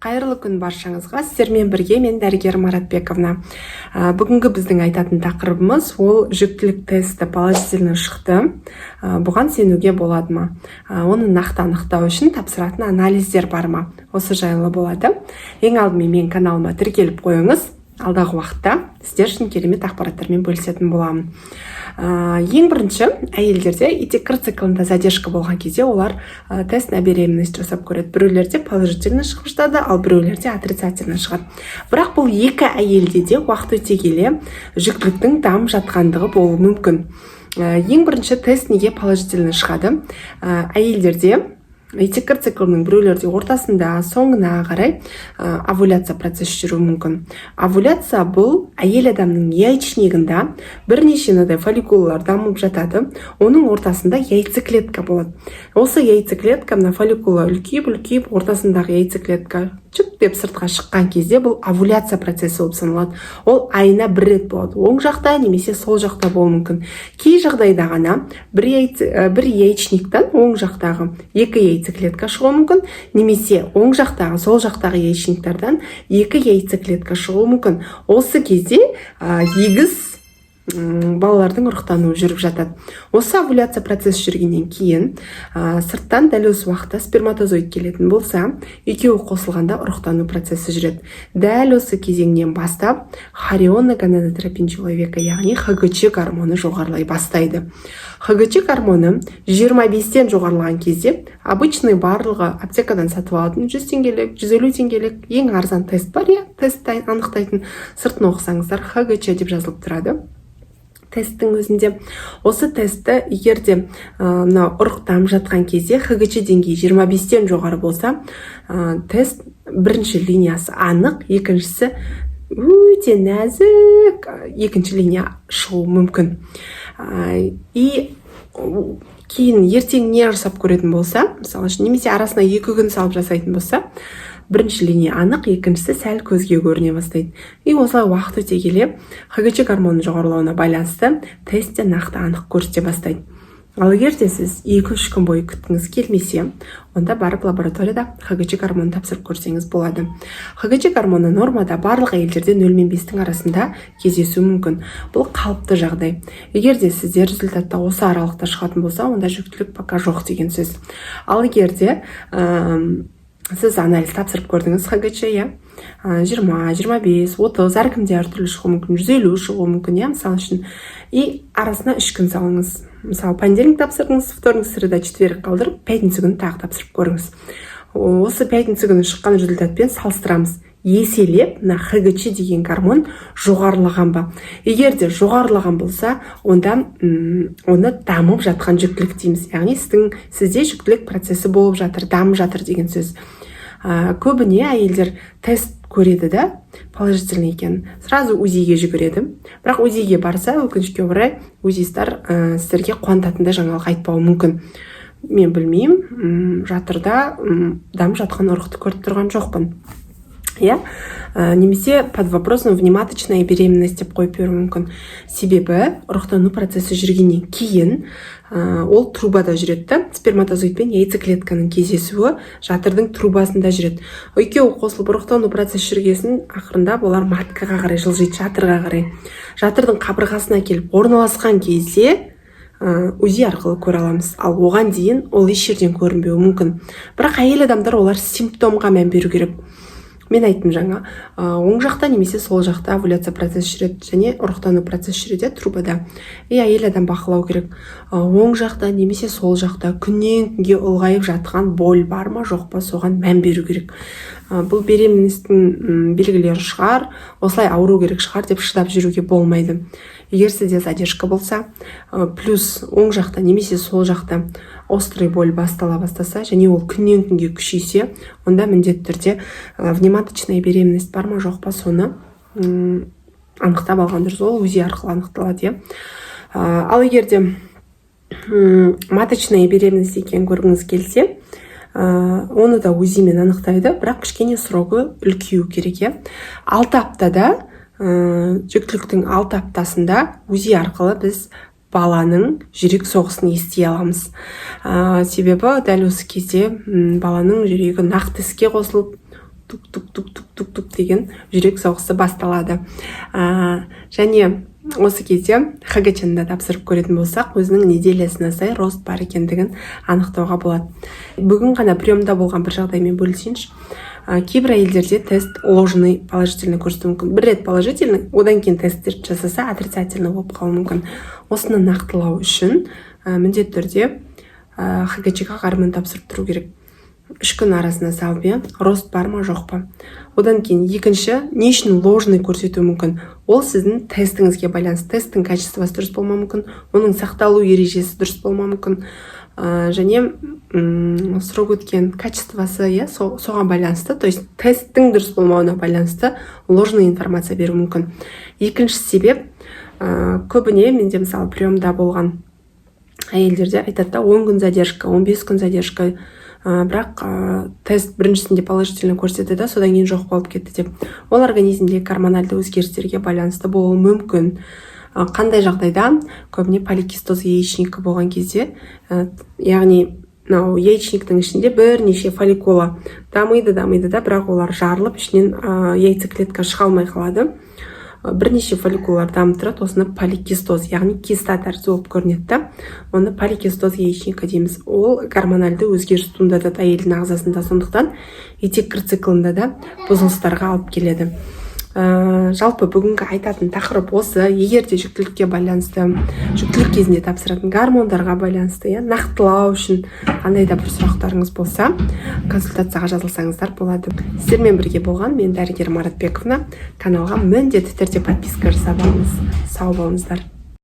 Қайырлы күн баршаңызға. Сіздермен бірге мен дәрігер Маратбековна. Бүгінгі біздің айтатын тақырыбымыз ол жүктілік тесті положительно шықты. Бұған сенуге болады ма? Оны нақты анықтау үшін тапсыратын анализдер бар ма? Осы жайлы болады. Ең алдымен мен каналыма тіркеліп қойыңыз. Алдағы уақытта сіздер үшін керемет ақпараттармен бөлісетін боламын. Ең бірінші, әйелдерде итеккір циклында задержка болған кезде олар тест на беременность жасап көреді. Біреулерде положительно шығып жатады, ал біреулерде отрицательно шығады. Бірақ бұл екі әйелде де уақыт өте келе жүктіліктің дамып жатқандығы болуы мүмкін. Ең бірінші тест неге положительно шығады? Әйелдерде итеккір циклының біреулерде ортасында, соңына қарай овуляция процесі жүруі мүмкін. Овуляция бұл әйел адамның яйчнигында бірнеше фолликулалар дамып жатады. Оның ортасында яйцеклетка болады. Осы яйцеклетка фолликула үлкейіп, ортасындағы яйцеклетка чүп деп сыртқа шыққан кезде бұл овуляция процесі болып саналады. Ол айына бір рет болады. Оң жақта немесе сол жақта болуы мүмкін. Кей жағдайда ғана бір яйчниктан оң жақтағы екі яйцеклетка шығуы мүмкін, немесе оң жақтағы, сол жақтағы яйчниктардан екі яйцеклетка шығуы мүмкін. Осы кезде егіз балалардың ұрықтануы жүріп жатады. Осы овуляция процесі жүргеннен кейін сырттан дәл осы уақытта сперматозоид келетін болса, екеуі қосылғанда ұрықтану процесі жүреді. Дәл осы кезеңнен бастап хорионогонадотропин человека, яғни ХГЧ гормоны жоғарылай бастайды. ХГЧ гормоны 25-тен жоғарылаған кезде обычный барлығы аптекадан сатып алатын 100 теңгелік, 150 теңгелік ең арзан тест бар, тестті анықтайтын. Сыртын оқысаңыздар ХГЧ деп жазылып тұрады. Тесттің өзінде осы тестті егерде ұрық дамып жатқан кезде ХГЧ деңгейі 25-тен жоғары болса, тест бірінші линиясы анық, екіншісі өте нәзік, екінші линия шығуы мүмкін. И кейін ертең не жасап көретін болса, мысалы үшін немесе арасына 2 күн салып жасайтын болса, бірінші линия анық, екіншісі сәл көзге көріне бастайды. И осылай уақыт өте келе ХГЧ гормоны жоғарылауына байланысты тестте нақты анық көрсете бастайды. Ал егер де сіз 2-3 күн бойы күткіңіз келмесе, онда барып лабораторияда ХГЧ гормонын тапсырып көрсеңіз болады. ХГЧ гормоны нормада барлық әйелдерде 0 мен 5-тің арасында кездесуі мүмкін. Бұл қалыпты жағдай. Егер де сіздер результатта осы аралықта шығатын болса, онда жүктілік пока жоқ деген сөз. Ал егер де сіз анализ тапсырып көрдіңіз ХГЧ, 20, 25, 30, әркімде әртүрлі шығуы мүмкін, 150 шығуы мүмкін, мысалы үшін. И арасына 3 күн салыңыз. Мысалы, понедельник тапсырдыңыз, вторник, среда, четверг қалдырып, пятница күні тағы тапсырып көріңіз. Осы пятница күні шыққан результатпен салыстырамыз. Еселеп, ХГЧ деген гормон жоғарылаған ба? Егер де жоғарылаған болса, онда оны дамып жатқан жүктілік дейміз. Яғни сізде жүктілік процесі болып жатыр, дамып жатыр деген сөз. Көбіне әйелдер тест көреді да, положительный екен. Сразу УЗИге жүгіреді. Бірақ УЗИге барса, өкінішке орай, УЗИстар сіздерге қуантатындай жаңалық айтпауы мүмкін. Мен білмеймін, жатырда дамып жатқан ұрықты көріп тұрған жоқпын. Немесе под вопросом внематочная беременность деп қойып беруі мүмкін. Себебі ұрықтану процесі жүргеннен кейін ол трубада жүреді. Сперматозоид пен яйцеклетканың кездесуі жатырдың трубасында жүреді. Екеуі қосылып ұрықтану процесі жүргесін ақырында олар маткаға қарай жылжиды, жатырға қарай. Жатырдың қабырғасына келіп орналасқан кезде УЗИ арқылы көре аламыз. Ал оған дейін ол еш жерден көрінбеуі мүмкін. Бірақ әйел адамдар олар симптомға мән беру керек. Мен айттым жаңа, оң жақта немесе сол жақта овуляция процесі жүреді, және ұрықтану процесі жүреді трубада. Әйел адам бақылау керек. Оң жақта немесе сол жақта күннен күнге ұлғайып жатқан боль бар ма, жоқ па, соған мән беру керек. Бұл беременностің белгілері шығар, осылай ауру керек шығар деп шыдап жүруге болмайды. Егер сізде задержка болса, плюс оң жақта немесе сол жақта острый боль бастала бастаса, және ол күннен күнге күшейсе, онда міндетті түрде внематочная беременность бар ма, жоқ па, соны анықтап алған дұрыс. Ол УЗИ арқылы анықталады. Ал егер де маточная беременность екен көргіңіз келсе, оны да УЗИмен анықтайды, бірақ кішкене срогы үлкею керек. 6 аптада, жүктіліктің 6 аптасында УЗИ арқылы біз баланың жүрек соғысын ести аламыз. Себебі дәл осы кезде баланың жүрегі нақты іске қосылып, тук деген жүрек соғысы басталады. Және осы кезде ХГЧ-ны тапсырып көретін болсақ, өзінің неделясына сай рост бар екендігін анықтауға болады. Бүгін ғана приемда болған бір жағдаймен бөлісейінші. Кейбір әйелдерде тест ложный положительный көрсетуі мүмкін. Бір рет положительный, одан кейін тесттер жасаса отрицательный болып қалуы мүмкін. Осыны нақтылау үшін міндетті түрде ХГЧ-ға қармен тапсырып тұру керек. 3 күн арасына салып, рост бар ма жоқ па. Одан кейін екінші, не үшін ложный көрсетуі мүмкін? Ол сіздің тестіңізге байланысты. Тесттің качествосы дұрыс болмауы мүмкін, оның сақталу ережесі дұрыс болмауы мүмкін. Және срок өткен качествосы соған байланысты, то есть тесттің дұрыс болмауына байланысты ложный информация беру мүмкін. Екінші себеп, көбіне менде мысалы приемда болған әйелдерде айтады да 10 күн задержка, 15 күн задержка, бірақ тест біріншісінде положительный көрсетеді, содан кейін жоқ болып кетті деп. Ол организмдегі гормональды өзгерістерге байланысты болуы мүмкін. Қандай жағдайда? Көбіне поликистоз яичника болған кезде, яғни яичниктің ішінде бірнеше фолликула дамиды да, бірақ олар жарылып, ішінен яйцеклетка шыға алмай қалады. Бірнеше фолликулалар дамып тұрады, осыны поликистоз, яғни киста тәрізді болып көрінеді. Оны поликистоз яичника дейміз. Ол гормональды өзгеріс туындатады әйелдің ағзасында, сондықтан етек циклында да бұзылыстарға алып келеді. Жалпы бүгінгі айтатын тақырып осы. Егер де жүктілікке байланысты, жүктілік кезінде тапсыратын гормондарға байланысты нақтылау үшін қандай да бір сұрақтарыңыз болса, консультацияға жазылсаңыздар болады. Сіздермен бірге болған мен дәрігер Маратбековна. Каналға міндетті түрде подписка жасап алыңыз. Сау болыңыздар.